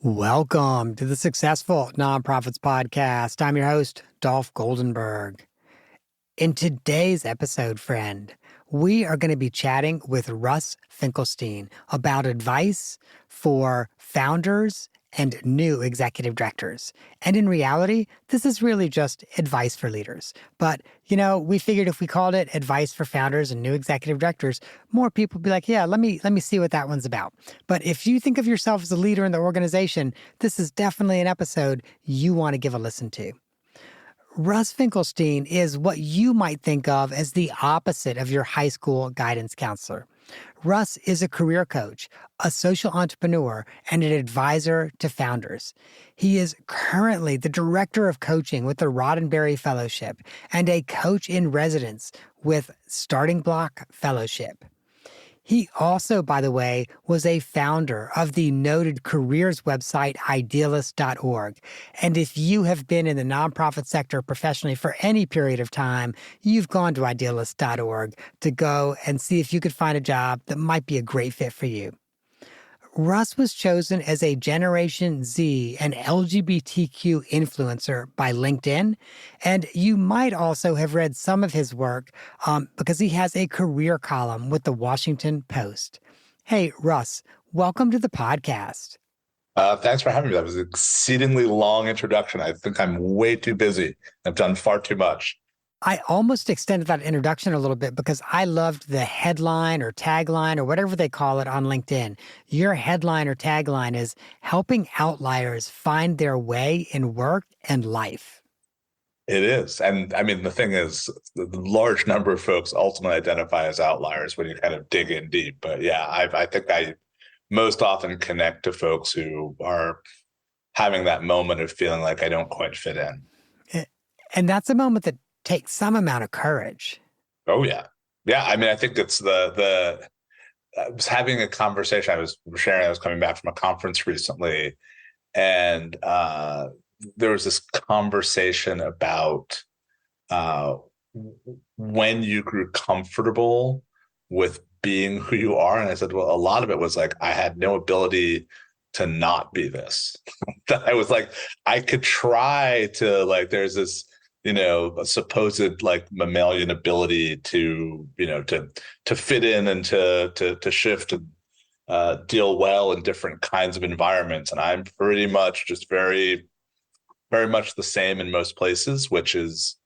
Welcome to the Successful Nonprofits Podcast. I'm your host, Dolph Goldenberg. In today's episode, friend, we are going to be chatting with Russ Finkelstein about advice for founders and new executive directors. And in reality, this is really just advice for leaders. But, we figured if we called it advice for founders and new executive directors, more people would be like, yeah, let me see what that one's about. But if you think of yourself as a leader in the organization, this is definitely an episode you want to give a listen to. Russ Finkelstein is what you might think of as the opposite of your high school guidance counselor. Russ is a career coach, a social entrepreneur, and an advisor to founders. He is currently the director of coaching with the Roddenberry Fellowship and a coach in residence with Starting Block Fellowship. He also, by the way, was a founder of the noted careers website idealist.org. And if you have been in the nonprofit sector professionally for any period of time, you've gone to idealist.org to go and see if you could find a job that might be a great fit for you. Russ was chosen as a Generation Z and LGBTQ influencer by LinkedIn, and you might also have read some of his work because he has a career column with the Washington Post. Hey, Russ, welcome to the podcast. Thanks for having me. That was an exceedingly long introduction. I think I'm way too busy. I've done far too much. I almost extended that introduction a little bit because I loved the headline or tagline or whatever they call it on LinkedIn. Your headline or tagline is helping outliers find their way in work and life. It is. And I mean, the thing is, the large number of folks ultimately identify as outliers when you kind of dig in deep. But yeah, I think I most often connect to folks who are having that moment of feeling like I don't quite fit in. And that's a moment that takes some amount of courage. Oh, yeah. Yeah. I mean, I think it's I was having a conversation. I was coming back from a conference recently, and there was this conversation about when you grew comfortable with being who you are. And I said, well, a lot of it was like, I had no ability to not be this. That I was like, I could try to there's this, a supposed mammalian ability to, to fit in and to shift and deal well in different kinds of environments. And I'm pretty much just very, very much the same in most places, which is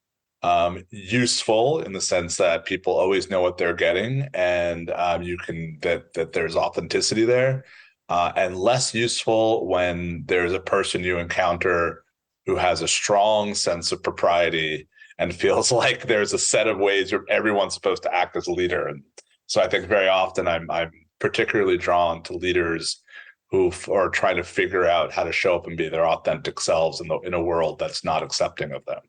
useful in the sense that people always know what they're getting, and that there's authenticity there, and less useful when there's a person you encounter who has a strong sense of propriety and feels like there's a set of ways where everyone's supposed to act as a leader. And so I think very often I'm particularly drawn to leaders who are trying to figure out how to show up and be their authentic selves in a world that's not accepting of them.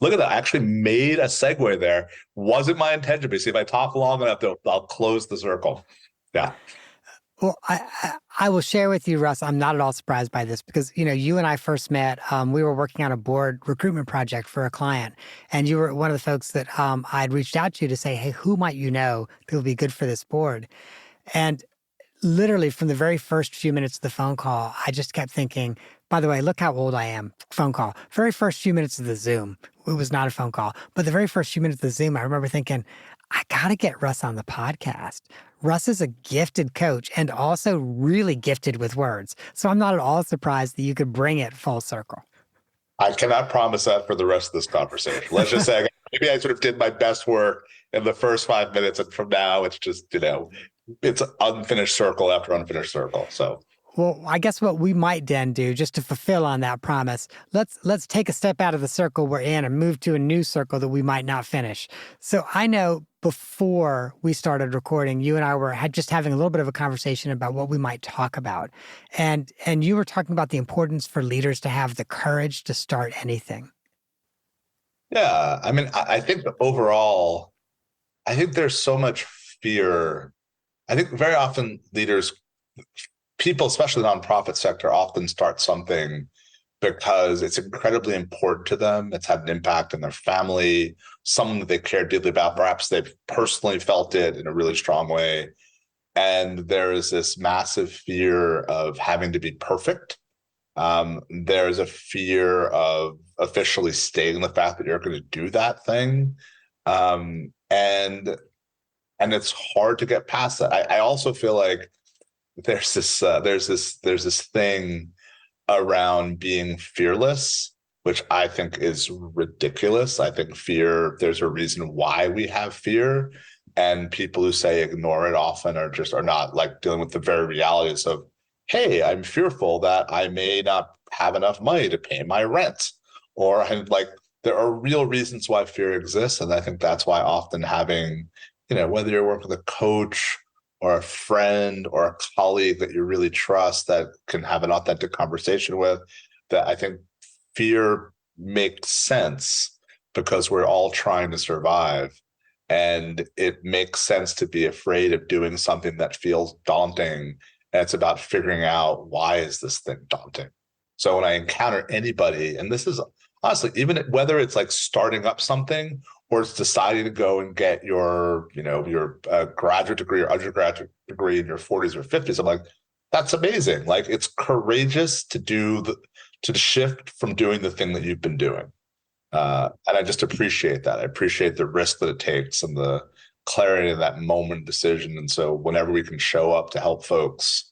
Look at that. I actually made a segue there. Wasn't my intention, but see, if I talk long enough, I'll close the circle. Yeah. Well, I will share with you, Russ, I'm not at all surprised by this because, you and I first met, we were working on a board recruitment project for a client, and you were one of the folks that I'd reached out to say, hey, who might you know that would be good for this board? And literally from the very first few minutes of the phone call, I just kept thinking, by the way, look how old I am. Phone call. Very first few minutes of the Zoom. It was not a phone call, but the very first few minutes of the Zoom, I remember thinking, I got to get Russ on the podcast. Russ is a gifted coach and also really gifted with words. So I'm not at all surprised that you could bring it full circle. I cannot promise that for the rest of this conversation. Let's just say maybe I sort of did my best work in the first 5 minutes, and from now it's just, it's unfinished circle after unfinished circle. So, well, I guess what we might then do, just to fulfill on that promise, let's take a step out of the circle we're in and move to a new circle that we might not finish. So I know before we started recording, you and I had just having a little bit of a conversation about what we might talk about. And you were talking about the importance for leaders to have the courage to start anything. Yeah. I mean, I think overall, I think there's so much fear. I think very often people, especially the nonprofit sector, often start something because it's incredibly important to them. It's had an impact on their family, someone that they care deeply about. Perhaps they've personally felt it in a really strong way. And there is this massive fear of having to be perfect There's a fear of officially stating the fact that you're going to do that thing. And it's hard to get past that. I also feel like there's this thing around being fearless, which I think is ridiculous. I think fear, there's a reason why we have fear. And people who say ignore it often are not like dealing with the very realities of, hey, I'm fearful that I may not have enough money to pay my rent. Or I'm like, there are real reasons why fear exists. And I think that's why often having, whether you're working with a coach or a friend or a colleague that you really trust that can have an authentic conversation with, that I think fear makes sense because we're all trying to survive. And it makes sense to be afraid of doing something that feels daunting. And it's about figuring out, why is this thing daunting? So when I encounter anybody, and this is honestly, even whether it's like starting up something or it's deciding to go and get your graduate degree or undergraduate degree in your 40s or 50s, I'm like, that's amazing. Like, it's courageous to shift from doing the thing that you've been doing. And I just appreciate that. I appreciate the risk that it takes and the clarity of that moment decision. And so whenever we can show up to help folks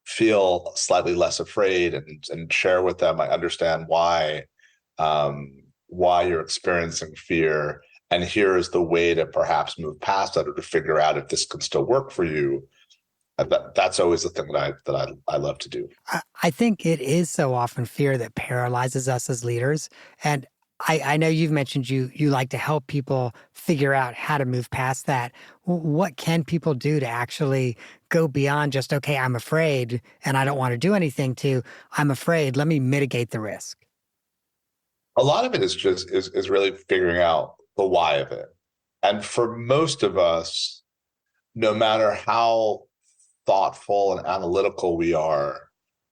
feel slightly less afraid and share with them, I understand why you're experiencing fear. And here is the way to perhaps move past that, or to figure out if this can still work for you. That's always the thing that I love to do. I think it is so often fear that paralyzes us as leaders. And I know you've mentioned you like to help people figure out how to move past that. What can people do to actually go beyond just, okay, I'm afraid and I don't want to do anything, to I'm afraid, let me mitigate the risk? A lot of it is just is really figuring out the why of it. And for most of us, no matter how thoughtful and analytical we are,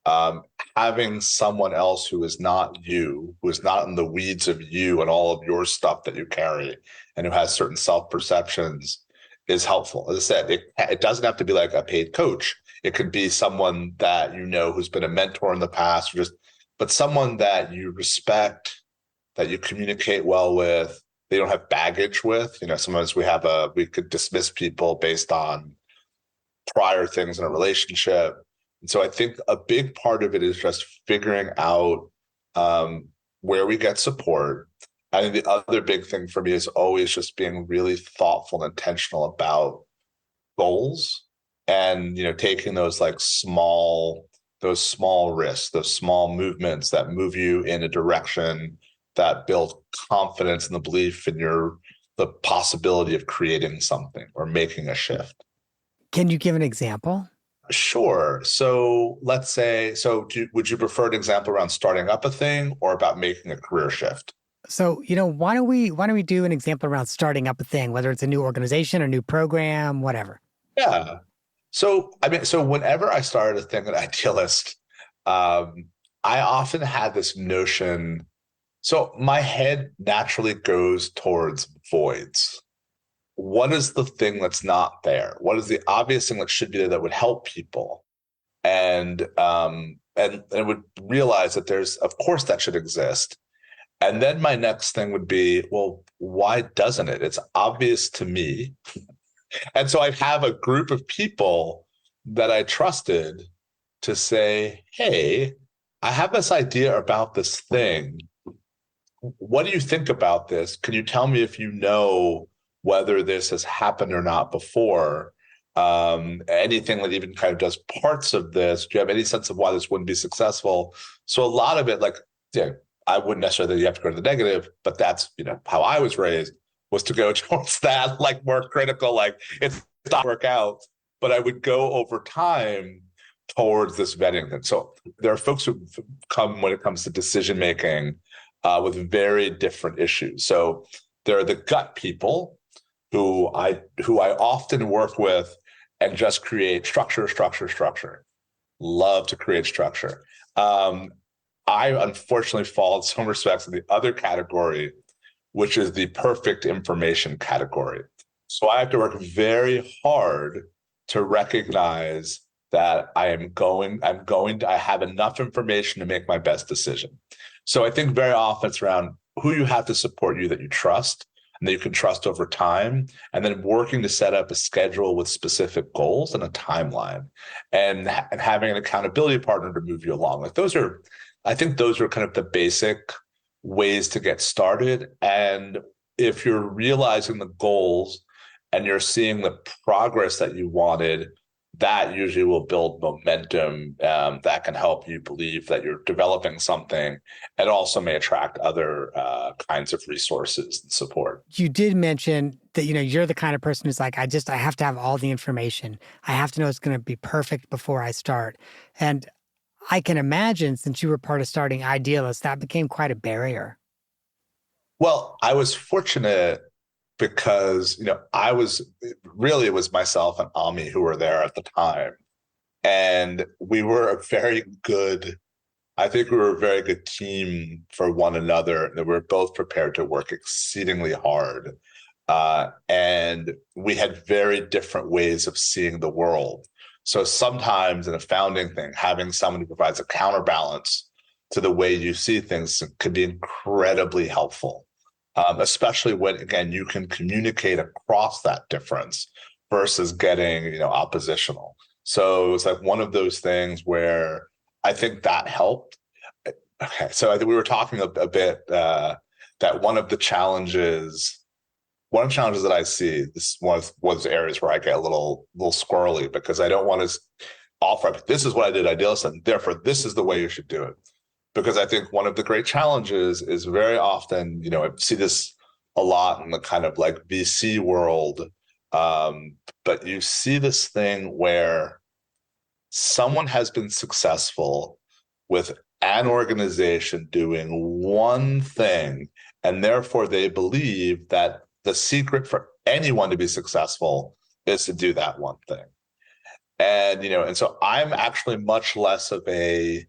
um, having someone else who is not you, who is not in the weeds of you and all of your stuff that you carry, and who has certain self perceptions, is helpful. As I said, it doesn't have to be like a paid coach. It could be someone that who's been a mentor in the past, but someone that you respect, that you communicate well with, they don't have baggage with. Sometimes we could dismiss people based on prior things in a relationship. And so I think a big part of it is just figuring out where we get support. I think the other big thing for me is always just being really thoughtful and intentional about goals, and taking those small risks, those small movements that move you in a direction that build confidence in the belief in the possibility of creating something or making a shift. Can you give an example? Sure. So let's say, would you prefer an example around starting up a thing or about making a career shift? So, why don't we do an example around starting up a thing, whether it's a new organization, a new program, whatever. Yeah. So whenever I started a thing at Idealist, um, I often had this notion. So my head naturally goes towards voids. What is the thing that's not there? What is the obvious thing that should be there that would help people? And would realize that there's, of course, that should exist. And then my next thing would be, well, why doesn't it? It's obvious to me. And so I'd have a group of people that I trusted to say, hey, I have this idea about this thing. What do you think about this? Can you tell me if you know whether this has happened or not before? Anything that even kind of does parts of this? Do you have any sense of why this wouldn't be successful? So a lot of it, I wouldn't necessarily you have to go to the negative, but that's how I was raised, was to go towards that, more critical, it's not work out. But I would go over time towards this vetting thing. So there are folks who come when it comes to decision making with very different issues. So there are the gut people who I often work with and just create structure. Love to create structure. I unfortunately fall in some respects in the other category, which is the perfect information category. So I have to work very hard to recognize that I have enough information to make my best decision. So I think very often it's around who you have to support you that you trust and that you can trust over time, and then working to set up a schedule with specific goals and a timeline, and having an accountability partner to move you along. I think those are kind of the basic ways to get started. And if you're realizing the goals and you're seeing the progress that you wanted, that usually will build momentum that can help you believe that you're developing something, and also may attract other kinds of resources and support. You did mention that, you're the kind of person who's like, I have to have all the information. I have to know it's going to be perfect before I start. And I can imagine, since you were part of starting Idealist, that became quite a barrier. Well, I was fortunate because, it was myself and Ami who were there at the time. And I think we were a very good team for one another. And we were both prepared to work exceedingly hard. And we had very different ways of seeing the world. So sometimes in a founding thing, having someone who provides a counterbalance to the way you see things can be incredibly helpful, especially when, again, you can communicate across that difference versus getting, oppositional. So it was like one of those things where I think that helped. Okay, so I think we were talking a bit that one of the challenges that I see, this was areas where I get a little squirrely, because I don't want to offer up, this is what I did Idealist, and therefore this is the way you should do it. Because I think one of the great challenges is very often, I see this a lot in the kind of like VC world, but you see this thing where someone has been successful with an organization doing one thing, and therefore they believe that the secret for anyone to be successful is to do that one thing. And so I'm actually much less of a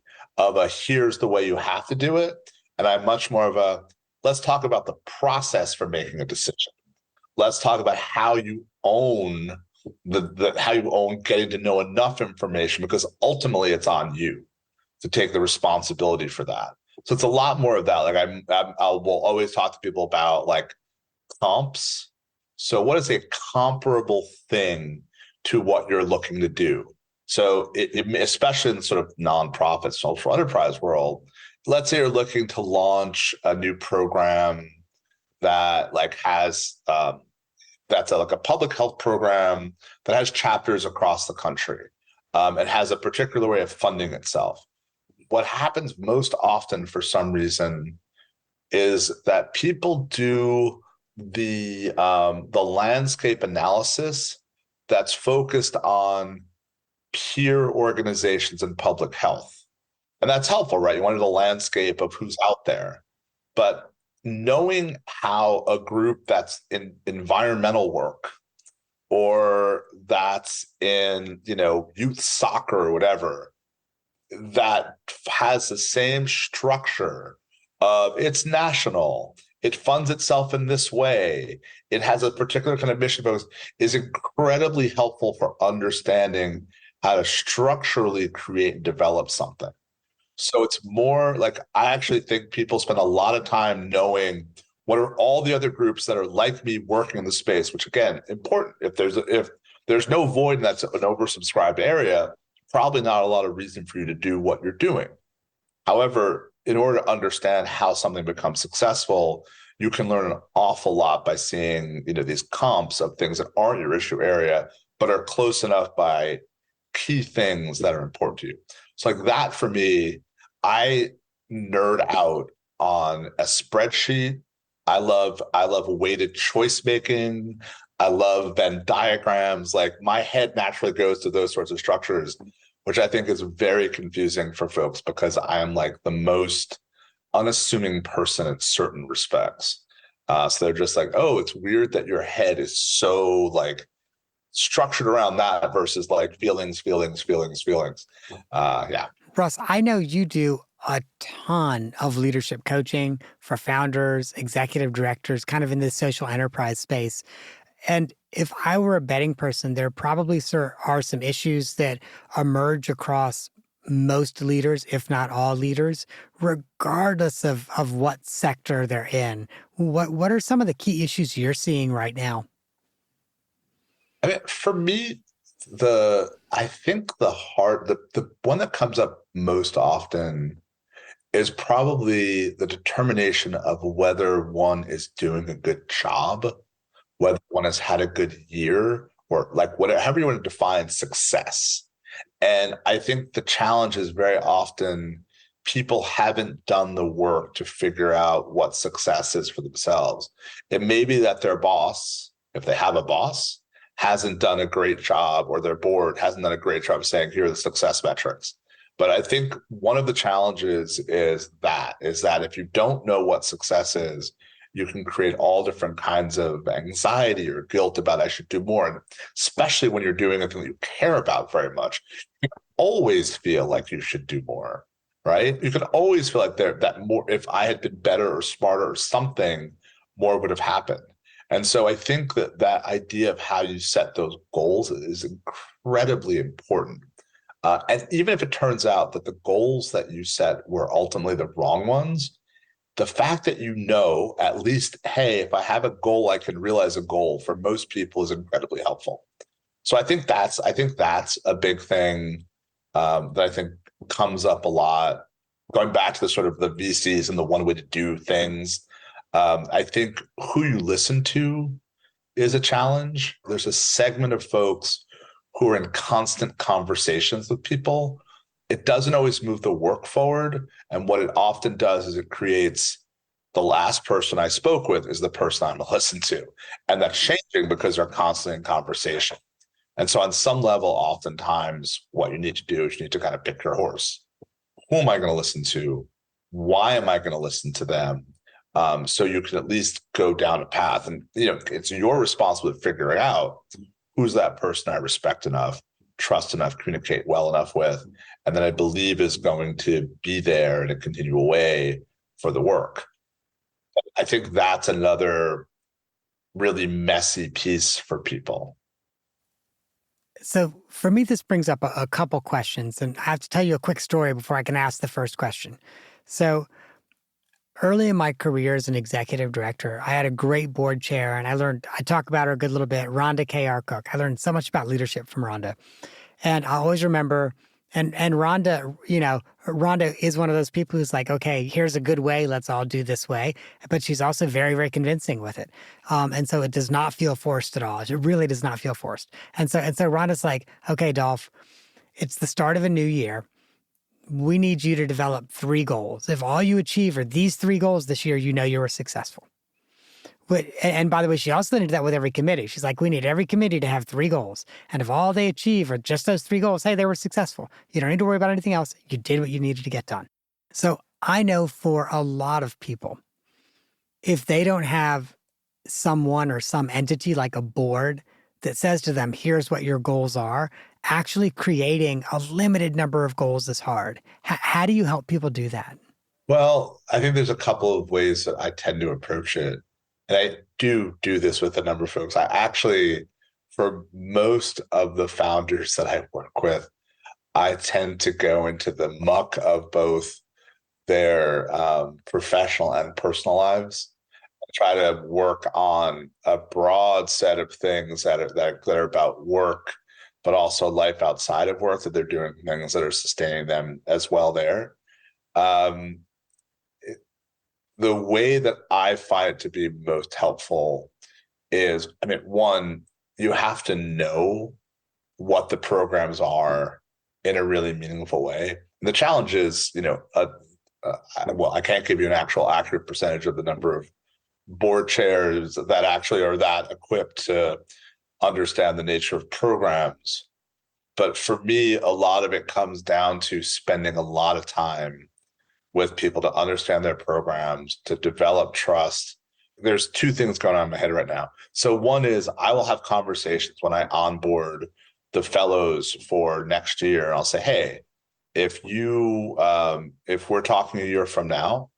here's the way you have to do it, and I'm much more of a, let's talk about the process for making a decision. Let's talk about how you own how you own getting to know enough information, because ultimately it's on you to take the responsibility for that. So it's a lot more of that. Like I will always talk to people about like comps. So what is a comparable thing to what you're looking to do? So especially in sort of nonprofit social enterprise world, let's say you're looking to launch a new program that like has that's like a public health program that has chapters across the country, and has a particular way of funding itself. What happens most often for some reason is that people do the landscape analysis that's focused on peer organizations in public health. And that's helpful, right? You want to know the landscape of who's out there. But knowing how a group that's in environmental work, or that's in, youth soccer or whatever, that has the same structure of it's national, it funds itself in this way, it has a particular kind of mission focus, is incredibly helpful for understanding how to structurally create and develop something. So it's more like, I actually think people spend a lot of time knowing what are all the other groups that are like me working in the space, which again, important. If there's no void and that's an oversubscribed area, probably not a lot of reason for you to do what you're doing. However, in order to understand how something becomes successful, you can learn an awful lot by seeing, these comps of things that aren't your issue area, but are close enough by key things that are important to you. So like that for me, I nerd out on a spreadsheet. I love weighted choice making. I love Venn diagrams. Like my head naturally goes to those sorts of structures, which I think is very confusing for folks, because I am like the most unassuming person in certain respects. So they're just like, oh, it's weird that your head is so like structured around that versus like feelings. Yeah. Russ, I know you do a ton of leadership coaching for founders, executive directors, kind of in this social enterprise space. And if I were a betting person, there probably are some issues that emerge across most leaders, if not all leaders, regardless of what sector they're in. What are some of the key issues you're seeing right now? I mean, for me, I think the one that comes up most often is probably the determination of whether one is doing a good job, whether one has had a good year, or like whatever, however you want to define success. And I think the challenge is very often people haven't done the work to figure out what success is for themselves. It may be that their boss, if they have a boss, hasn't done a great job, or their board hasn't done a great job of saying, here are the success metrics. But I think one of the challenges is that if you don't know what success is, you can create all different kinds of anxiety or guilt about I should do more. And especially when you're doing a thing that you care about very much, always feel like you should do more, right? You can always feel like that more, if I had been better or smarter or something, more would have happened. And so I think that idea of how you set those goals is incredibly important. And even if it turns out that the goals that you set were ultimately the wrong ones, the fact that you know at least, hey, if I have a goal, I can realize a goal for most people is incredibly helpful. So I think that's a big thing that I think comes up a lot. Going back to the sort of the VCs and the one way to do things, I think who you listen to is a challenge. There's a segment of folks who are in constant conversations with people. It doesn't always move the work forward. And what it often does is it creates the last person I spoke with is the person I'm going to listen to. And that's changing because they're constantly in conversation. And so on some level, oftentimes what you need to do is you need to kind of pick your horse. Who am I going to listen to? Why am I going to listen to them? So you can at least go down a path, and it's your responsibility to figure it out. Who's that person I respect enough, trust enough, communicate well enough with, and then I believe is going to be there in a continual way for the work. I think that's another really messy piece for people. So for me, this brings up a couple questions, and I have to tell you a quick story before I can ask the first question. So early in my career as an executive director, I had a great board chair, and I talk about her a good little bit, Rhonda K.R. Cook. I learned so much about leadership from Rhonda. And I always remember, and Rhonda, Rhonda is one of those people who's like, okay, here's a good way. Let's all do this way. But she's also very, very convincing with it. And so it does not feel forced at all. It really does not feel forced. And so Rhonda's like, okay, Dolph, it's the start of a new year. We need you to develop 3 goals. If all you achieve are these 3 goals this year, you know you were successful. And by the way, she also did that with every committee. She's like, we need every committee to have 3 goals. And if all they achieve are just those 3 goals, hey, they were successful. You don't need to worry about anything else. You did what you needed to get done. So I know for a lot of people, if they don't have someone or some entity like a board that says to them, here's what your goals are, actually creating a limited number of goals is hard. How do you help people do that? Well, I think there's a couple of ways that I tend to approach it. And I do this with a number of folks. I actually, for most of the founders that I work with, I tend to go into the muck of both their professional and personal lives. I try to work on a broad set of things that are about work, but also life outside of work, that they're doing things that are sustaining them as well there. Um, the way that I find it to be most helpful is, I mean, one, you have to know what the programs are in a really meaningful way. And the challenge is, well, I can't give you an actual accurate percentage of the number of board chairs that actually are that equipped to understand the nature of programs. But for me, a lot of it comes down to spending a lot of time with people to understand their programs, to develop trust. There's 2 things going on in my head right now. So one is I will have conversations when I onboard the fellows for next year, and I'll say, hey, if we're talking a year from now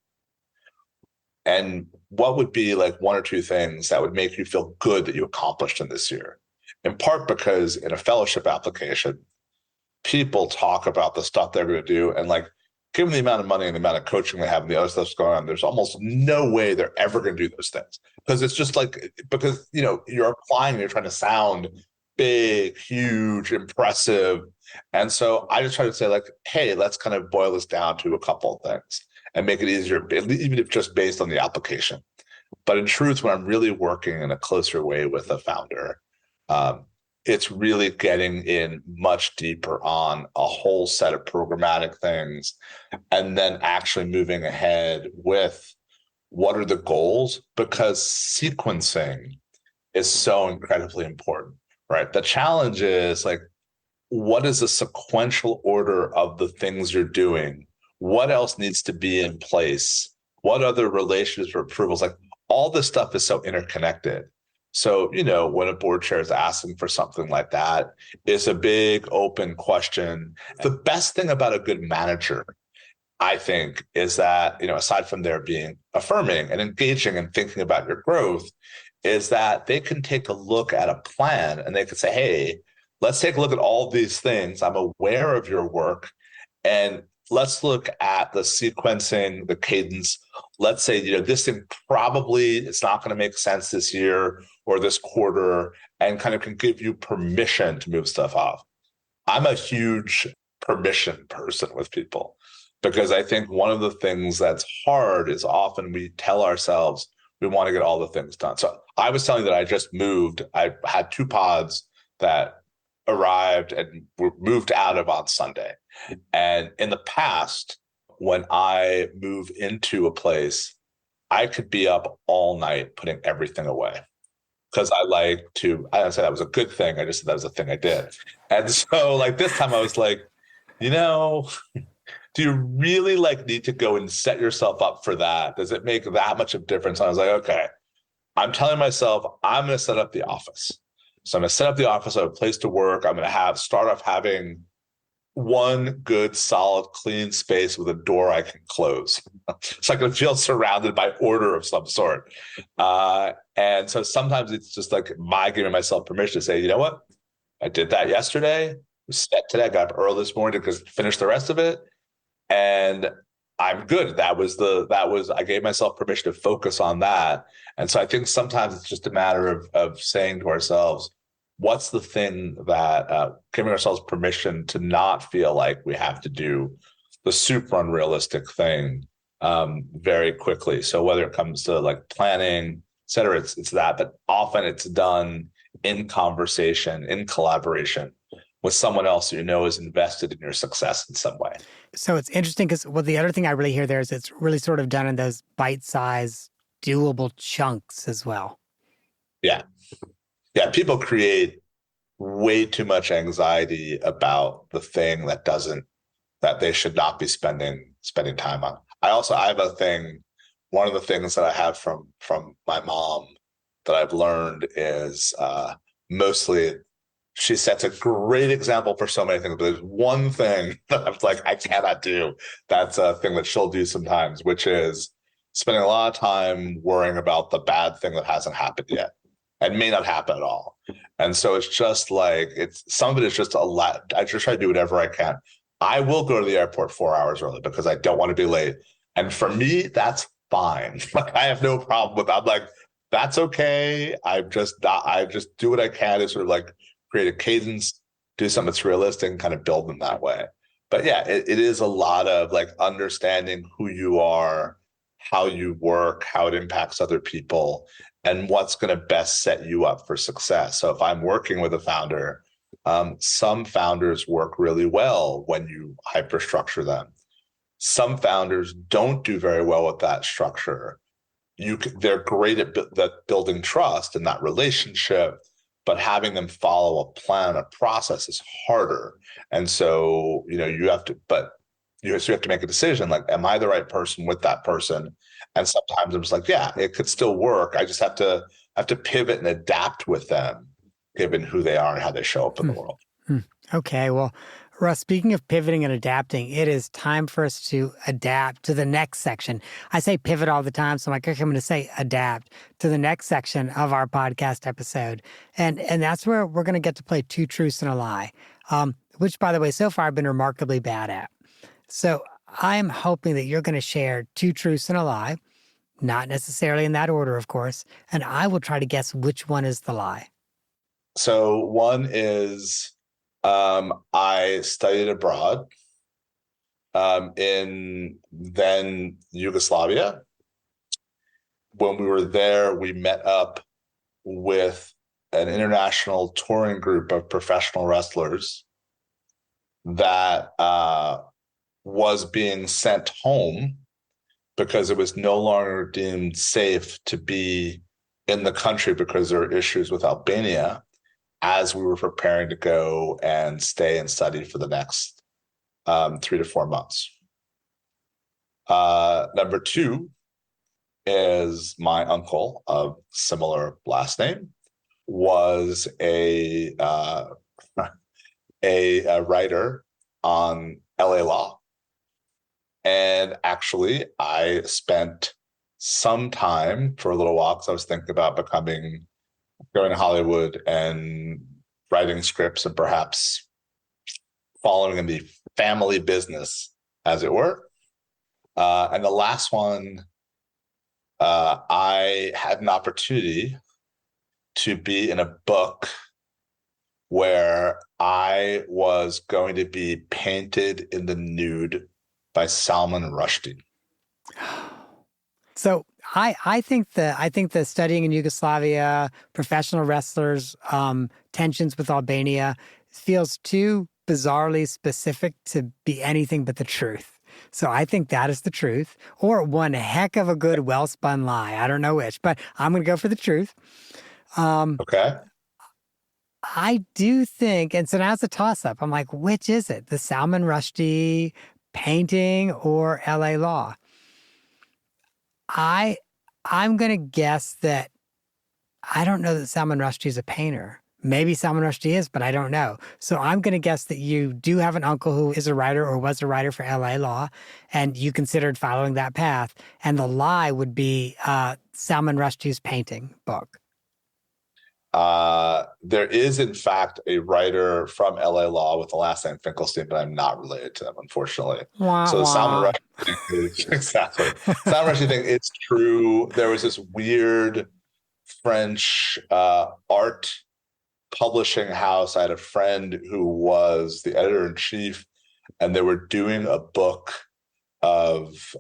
and what would be like one or two things that would make you feel good that you accomplished in this year? In part because in a fellowship application, people talk about the stuff they're going to do. And like, given the amount of money and the amount of coaching they have and the other stuff's going on, there's almost no way they're ever going to do those things. Because it's just like, because, you're applying, you're trying to sound big, huge, impressive. And so I just try to say like, hey, let's kind of boil this down to a couple of things and make it easier, even if just based on the application. But in truth, when I'm really working in a closer way with a founder, it's really getting in much deeper on a whole set of programmatic things and then actually moving ahead with what are the goals, because sequencing is so incredibly important, right? The challenge is like, what is the sequential order of the things you're doing? What else needs to be in place? What other relationships or approvals? Like all this stuff is so interconnected. So, when a board chair is asking for something like that, it's a big open question. The best thing about a good manager, I think, is that, aside from their being affirming and engaging and thinking about your growth, is that they can take a look at a plan and they can say, hey, let's take a look at all these things. I'm aware of your work, and let's look at the sequencing, the cadence. Let's say, this thing probably it's not going to make sense this year or this quarter, and kind of can give you permission to move stuff off. I'm a huge permission person with people, because I think one of the things that's hard is often we tell ourselves we want to get all the things done. So I was telling you that I just moved. I had 2 pods that arrived and were moved out of on Sunday. And in the past, when I move into a place, I could be up all night putting everything away, because I didn't say that was a good thing. I just said that was a thing I did. And so like this time I was like, do you really need to go and set yourself up for that? Does it make that much of a difference? And I was like, okay, I'm telling myself I'm going to set up the office. So I'm going to set up the office. I have a place to work. I'm going to start off having one good, solid, clean space with a door I can close. So I can feel surrounded by order of some sort. And so sometimes it's just like my giving myself permission to say, you know what? I did that yesterday. Set today. I got up early this morning to finish the rest of it. And I'm good. I gave myself permission to focus on that. And so I think sometimes it's just a matter of saying to ourselves, what's the thing that giving ourselves permission to not feel like we have to do the super unrealistic thing very quickly. So whether it comes to like planning, et cetera, it's that, but often it's done in conversation, in collaboration with someone else who is invested in your success in some way. So it's interesting because the other thing I really hear there is it's really sort of done in those bite-sized, doable chunks as well. Yeah. Yeah. People create way too much anxiety about the thing that they should not be spending time on. I have a thing. One of the things that I have from my mom that I've learned is mostly, she sets a great example for so many things, but there's one thing that I'm like, I cannot do. That's a thing that she'll do sometimes, which is spending a lot of time worrying about the bad thing that hasn't happened yet and may not happen at all. And so it's just like, some of it is just a lot. I just try to do whatever I can. I will go to the airport 4 hours early because I don't want to be late. And for me, that's fine. Like I have no problem with that. I'm like, that's okay. I just do what I can to sort of like create a cadence, do something that's realistic and kind of build in that way. But yeah, it is a lot of like understanding who you are, how you work, how it impacts other people, and what's going to best set you up for success. So if I'm working with a founder, some founders work really well when you hyperstructure them. Some founders don't do very well with that structure. They're great at building trust in that relationship, but having them follow a plan, a process is harder. And so, you have to make a decision, like, am I the right person with that person? And sometimes I'm just like, yeah, it could still work. I just have to pivot and adapt with them, given who they are and how they show up in the world. Okay. Well, Russ, speaking of pivoting and adapting, it is time for us to adapt to the next section. I say pivot all the time, so I'm like, okay, I'm going to say adapt to the next section of our podcast episode. And that's where we're going to get to play Two Truths and a Lie, which, by the way, so far I've been remarkably bad at. So I'm hoping that you're going to share two truths and a lie, not necessarily in that order, of course, and I will try to guess which one is the lie. So one is I studied abroad in then Yugoslavia. When we were there, we met up with an international touring group of professional wrestlers that was being sent home because it was no longer deemed safe to be in the country because there were issues with Albania, as we were preparing to go and stay and study for the next 3 to 4 months. Number two is my uncle of similar last name was a writer on LA Law. And actually, I spent some time for a little while because I was thinking about going to Hollywood and writing scripts and perhaps following in the family business, as it were. And the last one, I had an opportunity to be in a book where I was going to be painted in the nude by Salman Rushdie. So I think the studying in Yugoslavia, professional wrestlers, tensions with Albania feels too bizarrely specific to be anything but the truth. So I think that is the truth, or one heck of a good well-spun lie. I don't know which, but I'm going to go for the truth. Okay. I do think, and so now it's a toss-up. I'm like, which is it? The Salman Rushdie painting or LA Law? I'm going to guess that I don't know that Salman Rushdie is a painter. Maybe Salman Rushdie is, but I don't know. So I'm going to guess that you do have an uncle who is a writer or was a writer for LA Law, and you considered following that path. And the lie would be Salman Rushdie's painting book. There is, in fact, a writer from LA Law with the last name Finkelstein, but I'm not related to them, unfortunately. Wah, So the Salman wah. Rushdie thing is exactly. Salman Rushdie thing, it's true. There was this weird French art publishing house. I had a friend who was the editor-in-chief, and they were doing a book of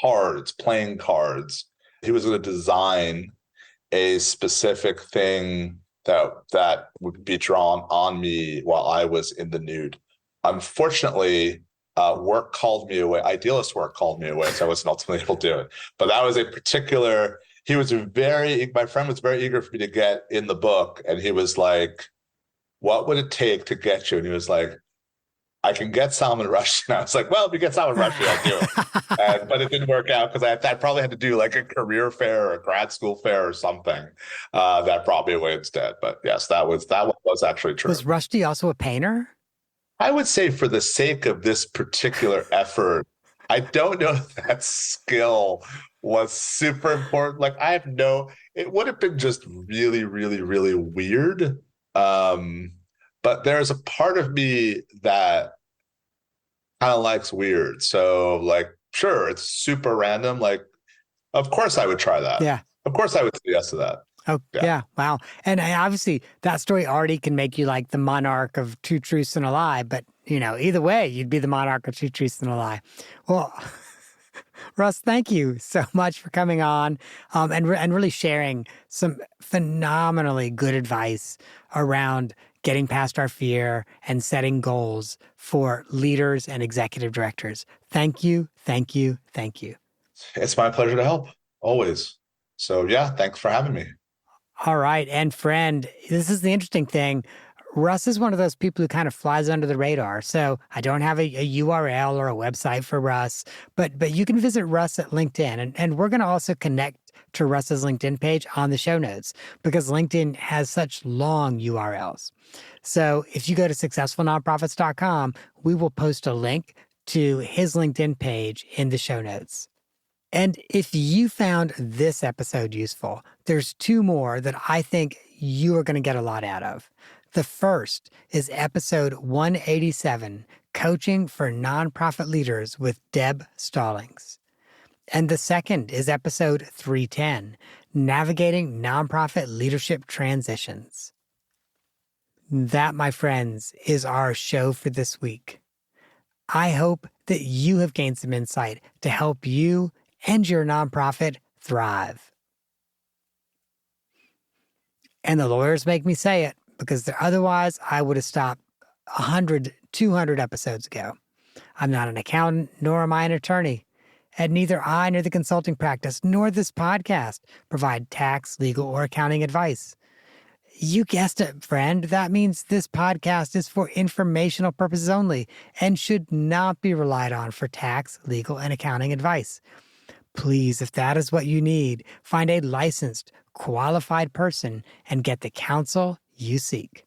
cards, playing cards. He was going to design a specific thing that would be drawn on me while I was in the nude. Unfortunately, work called me away. Idealist work called me away, so I wasn't ultimately able to do it. But that was a particular. My friend was very eager for me to get in the book, and he was like, "What would it take to get you?" And he was like, I can get Salman Rushdie. And I was like, well, if you get Salman Rushdie, I'll do it. But it didn't work out because I probably had to do like a career fair or a grad school fair or something that brought me away instead. But yes, that was actually true. Was Rushdie also a painter? I would say for the sake of this particular effort, I don't know if that skill was super important. Like it would have been just really, really, really weird. But there's a part of me that kind of likes weird. So like, sure, it's super random. Like, of course I would try that. Yeah. Of course I would say yes to that. Oh, yeah. Wow. And obviously that story already can make you like the monarch of two truths and a lie. But, either way, you'd be the monarch of two truths and a lie. Well, Russ, thank you so much for coming on and really sharing some phenomenally good advice around getting past our fear and setting goals for leaders and executive directors. Thank you, thank you, thank you. It's my pleasure to help, always. So yeah, thanks for having me. All right. And friend, this is the interesting thing. Russ is one of those people who kind of flies under the radar. So I don't have a URL or a website for Russ, but you can visit Russ at LinkedIn. And we're going to also connect to Russ's LinkedIn page on the show notes because LinkedIn has such long URLs. So if you go to successfulnonprofits.com, we will post a link to his LinkedIn page in the show notes. And if you found this episode useful, there's two more that I think you are going to get a lot out of. The first is episode 187, Coaching for Nonprofit Leaders with Deb Stallings. And the second is episode 310, Navigating Nonprofit Leadership Transitions. That, my friends, is our show for this week. I hope that you have gained some insight to help you and your nonprofit thrive. And the lawyers make me say it because otherwise I would have stopped 100, 200 episodes ago. I'm not an accountant, nor am I an attorney. And neither I nor the consulting practice nor this podcast provide tax, legal, or accounting advice. You guessed it, friend. That means this podcast is for informational purposes only and should not be relied on for tax, legal, and accounting advice. Please, if that is what you need, find a licensed, qualified person and get the counsel you seek.